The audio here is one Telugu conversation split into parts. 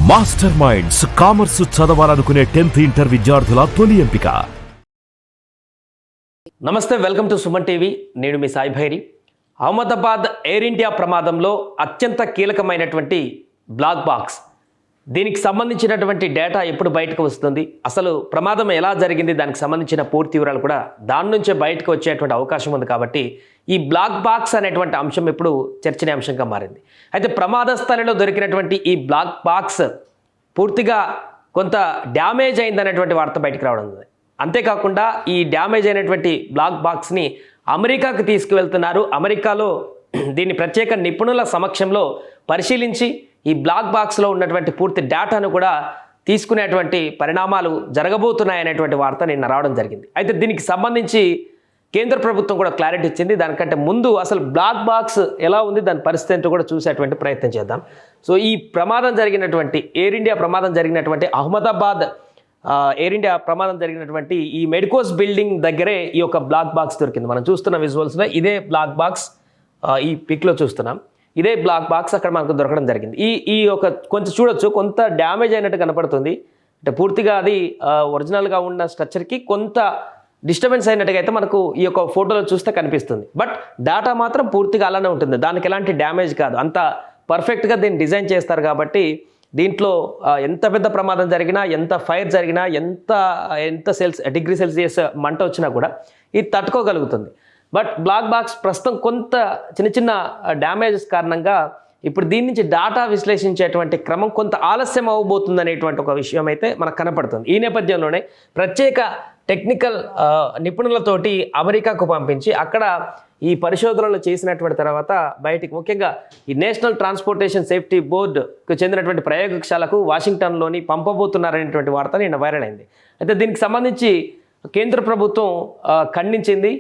మాస్టర్ మైండ్స్ కామర్స్ చదవాలనుకునే 10th ఇంటర్ విద్యార్థుల తొలి ఎంపిక. నమస్తే, వెల్కమ్ టు సుమన్ టీవీ. నేను మీ సాయి భైరి. అహ్మదాబాద్ ఎయిర్ ఇండియా ప్రమాదంలో అత్యంత కీలకమైనటువంటి బ్లాక్ బాక్స్, దీనికి సంబంధించినటువంటి డేటా ఎప్పుడు బయటకు వస్తుంది, అసలు ప్రమాదం ఎలా జరిగింది, దానికి సంబంధించిన పూర్తి వివరాలు కూడా దాని నుంచే బయటకు వచ్చేటువంటి అవకాశం ఉంది. కాబట్టి ఈ బ్లాక్ బాక్స్ అనేటువంటి అంశం ఇప్పుడు చర్చనీయాంశంగా మారింది. అయితే ప్రమాద స్థలంలో దొరికినటువంటి ఈ బ్లాక్ బాక్స్ పూర్తిగా కొంత డ్యామేజ్ అయిందనేటువంటి వార్త బయటకు రావడం ఉంది. అంతేకాకుండా ఈ డ్యామేజ్ అయినటువంటి బ్లాక్ బాక్స్ని అమెరికాకు తీసుకువెళ్తున్నారు. అమెరికాలో దీన్ని ప్రత్యేక నిపుణుల సమక్షంలో పరిశీలించి ఈ బ్లాక్ బాక్స్లో ఉన్నటువంటి పూర్తి డేటాను కూడా తీసుకునేటువంటి పరిణామాలు జరగబోతున్నాయనేటువంటి వార్త నిన్న రావడం జరిగింది. అయితే దీనికి సంబంధించి కేంద్ర ప్రభుత్వం కూడా క్లారిటీ ఇచ్చింది. దానికంటే ముందు అసలు బ్లాక్ బాక్స్ ఎలా ఉంది, దాని పరిస్థితి ఏంటో కూడా చూసేటువంటి ప్రయత్నం చేద్దాం. సో ఈ ప్రమాదం జరిగినటువంటి ఎయిర్ ఇండియా ప్రమాదం జరిగినటువంటి అహ్మదాబాద్ ఎయిర్ ఇండియా ప్రమాదం జరిగినటువంటి ఈ మెడికోస్ బిల్డింగ్ దగ్గరే ఈ యొక్క బ్లాక్ బాక్స్ దొరికింది. మనం చూస్తున్న విజువల్స్లో ఇదే బ్లాక్ బాక్స్, ఈ పిక్లో చూస్తున్నాం. ఇదే బ్లాక్ బాక్స్ అక్కడ మనకు దొరకడం జరిగింది. ఈ యొక్క కొంచెం చూడొచ్చు, కొంత డ్యామేజ్ అయినట్టు కనపడుతుంది. అంటే పూర్తిగా అది ఒరిజినల్గా ఉన్న స్ట్రక్చర్కి కొంత డిస్టర్బెన్స్ అయినట్టుగా అయితే మనకు ఈ యొక్క ఫోటోలో చూస్తే కనిపిస్తుంది. బట్ డేటా మాత్రం పూర్తిగా అలానే ఉంటుంది, దానికి ఎలాంటి డ్యామేజ్ కాదు. అంత పర్ఫెక్ట్గా దీన్ని డిజైన్ చేస్తారు కాబట్టి దీంట్లో ఎంత పెద్ద ప్రమాదం జరిగినా, ఎంత ఫైర్ జరిగినా, ఎంత డిగ్రీ సెల్సియస్ మంట వచ్చినా కూడా ఇది తట్టుకోగలుగుతుంది. బట్ బ్లాక్ బాక్స్ ప్రస్తుతం కొంత చిన్న డ్యామేజెస్ కారణంగా ఇప్పుడు దీని నుంచి డేటా విశ్లేషించేటువంటి క్రమం కొంత ఆలస్యం అవ్వబోతుంది అనేటువంటి ఒక విషయం అయితే మనకు కనపడుతుంది. ఈ నేపథ్యంలోనే ప్రత్యేక టెక్నికల్ నిపుణులతోటి అమెరికాకు పంపించి అక్కడ ఈ పరిశోధనలు చేసినటువంటి తర్వాత బయటికి, ముఖ్యంగా ఈ నేషనల్ ట్రాన్స్పోర్టేషన్ సేఫ్టీ బోర్డుకు చెందినటువంటి ప్రయోగశాలకు వాషింగ్టన్లోని పంపబోతున్నారనేటువంటి వార్త నిన్న వైరల్ అయింది. అయితే దీనికి సంబంధించి కేంద్ర ప్రభుత్వం ఖండించింది.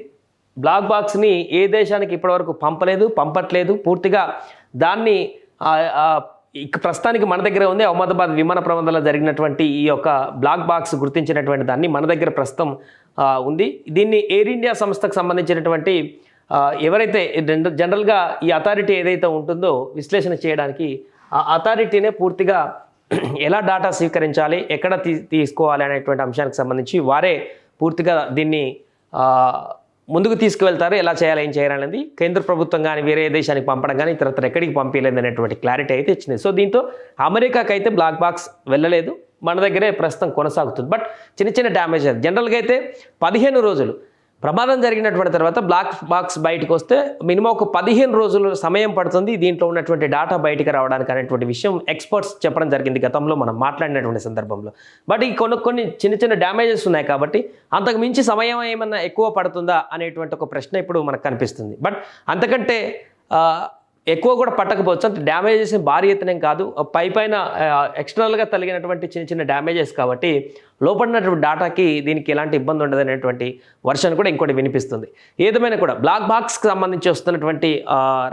బ్లాక్ బాక్స్ని ఏ దేశానికి ఇప్పటివరకు పంపట్లేదు. పూర్తిగా దాన్ని ప్రస్తుతానికి మన దగ్గర ఉంది. అహ్మదాబాద్ విమాన ప్రమాదంలో జరిగినటువంటి ఈ యొక్క బ్లాక్ బాక్స్ గుర్తించినటువంటి దాన్ని మన దగ్గర ప్రస్తుతం ఉంది. దీన్ని ఎయిర్ ఇండియా సంస్థకు సంబంధించినటువంటి ఎవరైతే జనరల్గా ఈ అథారిటీ ఏదైతే ఉంటుందో విశ్లేషణ చేయడానికి, ఆ అథారిటీనే పూర్తిగా ఎలా డేటా స్వీకరించాలి, ఎక్కడ తీసుకోవాలి అనేటువంటి అంశానికి సంబంధించి వారే పూర్తిగా దీన్ని ముందుకు తీసుకువెళ్తారు. ఎలా చేయాలి, ఏం చేయాలనేది కేంద్ర ప్రభుత్వం కానీ వేరే దేశానికి పంపడం కానీ ఇతరత్ర ఎక్కడికి పంపించలేదు అనేటువంటి క్లారిటీ అయితే ఇచ్చింది. సో దీంతో అమెరికాకి అయితే బ్లాక్ బాక్స్ వెళ్ళలేదు, మన దగ్గరే ప్రస్తుతం కొనసాగుతుంది. బట్ చిన్న డ్యామేజ్ అది. జనరల్గా అయితే 15 రోజులు ప్రమాదం జరిగినటువంటి తర్వాత బ్లాక్ బాక్స్ బయటకు వస్తే మినిమం ఒక 15 రోజులు సమయం పడుతుంది దీంట్లో ఉన్నటువంటి డేటా బయటికి రావడానికి అనేటువంటి విషయం ఎక్స్పర్ట్స్ చెప్పడం జరిగింది గతంలో మనం మాట్లాడినటువంటి సందర్భంలో. బట్ ఈ కొన్ని చిన్న డ్యామేజెస్ ఉన్నాయి కాబట్టి అంతకు మించి సమయం ఏమన్నా ఎక్కువ పడుతుందా అనేటువంటి ఒక ప్రశ్న ఇప్పుడు మనకు కనిపిస్తుంది. బట్ అంతకంటే ఎక్కువ కూడా పట్టకపోవచ్చు. అంటే డ్యామేజెస్ భారీ ఎత్తునేం కాదు, పైన ఎక్స్టర్నల్గా తగిలినటువంటి చిన్న డ్యామేజెస్ కాబట్టి లోపడినటువంటి డేటాకి దీనికి ఎలాంటి ఇబ్బంది ఉండదు అనేటువంటి వర్షన్ కూడా ఇంకోటి వినిపిస్తుంది. ఏదేమైనా కూడా బ్లాక్ బాక్స్కి సంబంధించి వస్తున్నటువంటి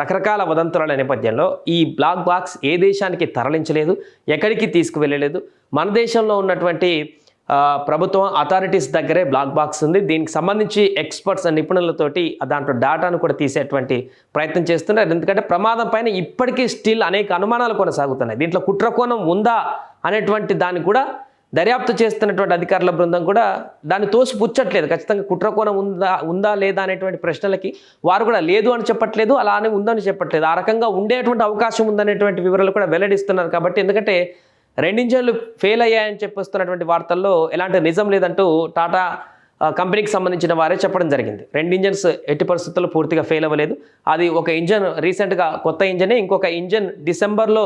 రకరకాల వదంతుల నేపథ్యంలో ఈ బ్లాక్ బాక్స్ ఏ దేశానికి తరలించలేదు, ఎక్కడికి తీసుకువెళ్ళలేదు. మన దేశంలో ఉన్నటువంటి ప్రభుత్వం అథారిటీస్ దగ్గరే బ్లాక్ బాక్స్ ఉంది. దీనికి సంబంధించి ఎక్స్పర్ట్స్ నిపుణులతోటి దాంట్లో డేటాను కూడా తీసేటువంటి ప్రయత్నం చేస్తున్నారు. ఎందుకంటే ప్రమాదం పైన ఇప్పటికీ స్టిల్ అనేక అనుమానాలు కొనసాగుతున్నాయి. దీంట్లో కుట్రకోణం ఉందా అనేటువంటి దాన్ని కూడా దర్యాప్తు చేస్తున్నటువంటి అధికారుల బృందం కూడా దాన్ని తోసిపుచ్చట్లేదు. ఖచ్చితంగా కుట్రకోణం ఉందా లేదా అనేటువంటి ప్రశ్నలకి వారు కూడా లేదు అని చెప్పట్లేదు, అలానే ఉందని చెప్పట్లేదు. ఆ రకంగా ఉండేటువంటి అవకాశం ఉందనేటువంటి వివరాలు కూడా వెల్లడిస్తున్నారు. కాబట్టి ఎందుకంటే 2 ఇంజన్లు ఫెయిల్ అయ్యాయని చెప్పొస్తున్నటువంటి వార్తల్లో ఎలాంటి నిజం లేదంటూ టాటా కంపెనీకి సంబంధించిన వారే చెప్పడం జరిగింది. 2 ఇంజన్స్ ఎట్టి పరిస్థితుల్లో పూర్తిగా ఫెయిల్ అవ్వలేదు. అది ఒక ఇంజన్ రీసెంట్గా కొత్త ఇంజనే, ఇంకొక ఇంజన్ డిసెంబర్లో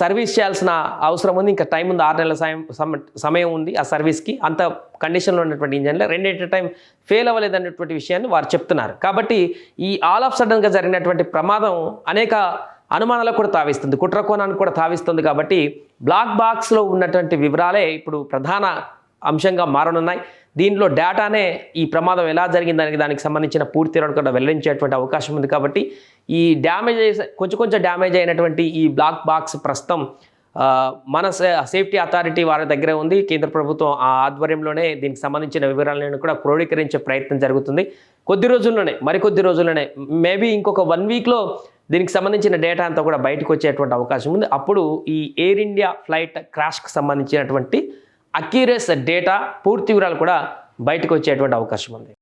సర్వీస్ చేయాల్సిన అవసరం ఉంది. ఇంకా టైం ఉంది, 6 నెలల సమయం ఉంది ఆ సర్వీస్కి. అంత కండిషన్లో ఉన్నటువంటి ఇంజన్లో 2 ఎట్ టైం ఫెయిల్ అవ్వలేదు అనేటువంటి విషయాన్ని వారు చెప్తున్నారు. కాబట్టి ఈ ఆల్ ఆఫ్ సడన్గా జరిగినటువంటి ప్రమాదం అనేక అనుమానాలకు కూడా తావిస్తుంది, కుట్రకోణానికి కూడా తావిస్తుంది. కాబట్టి బ్లాక్ బాక్స్లో ఉన్నటువంటి వివరాలే ఇప్పుడు ప్రధాన అంశంగా మారనున్నాయి. దీనిలో డేటానే ఈ ప్రమాదం ఎలా జరిగిందని దానికి సంబంధించిన పూర్తి కూడా వెల్లడించేటువంటి అవకాశం ఉంది. కాబట్టి ఈ డ్యామేజ్ కొంచెం డ్యామేజ్ అయినటువంటి ఈ బ్లాక్ బాక్స్ ప్రస్తుతం మన సేఫ్టీ అథారిటీ వారి దగ్గరే ఉంది. కేంద్ర ప్రభుత్వం ఆ ఆధ్వర్యంలోనే దీనికి సంబంధించిన వివరాలను కూడా క్రోడీకరించే ప్రయత్నం జరుగుతుంది. మరికొద్ది రోజుల్లోనే మేబీ ఇంకొక 1 వీక్లో దీనికి సంబంధించిన డేటా అంతా కూడా బయటకు వచ్చేటువంటి అవకాశం ఉంది. అప్పుడు ఈ ఎయిర్ ఇండియా ఫ్లైట్ క్రాష్కి సంబంధించినటువంటి అక్యురేస్ డేటా పూర్తి వివరాలు కూడా బయటకు వచ్చేటువంటి అవకాశం ఉంది.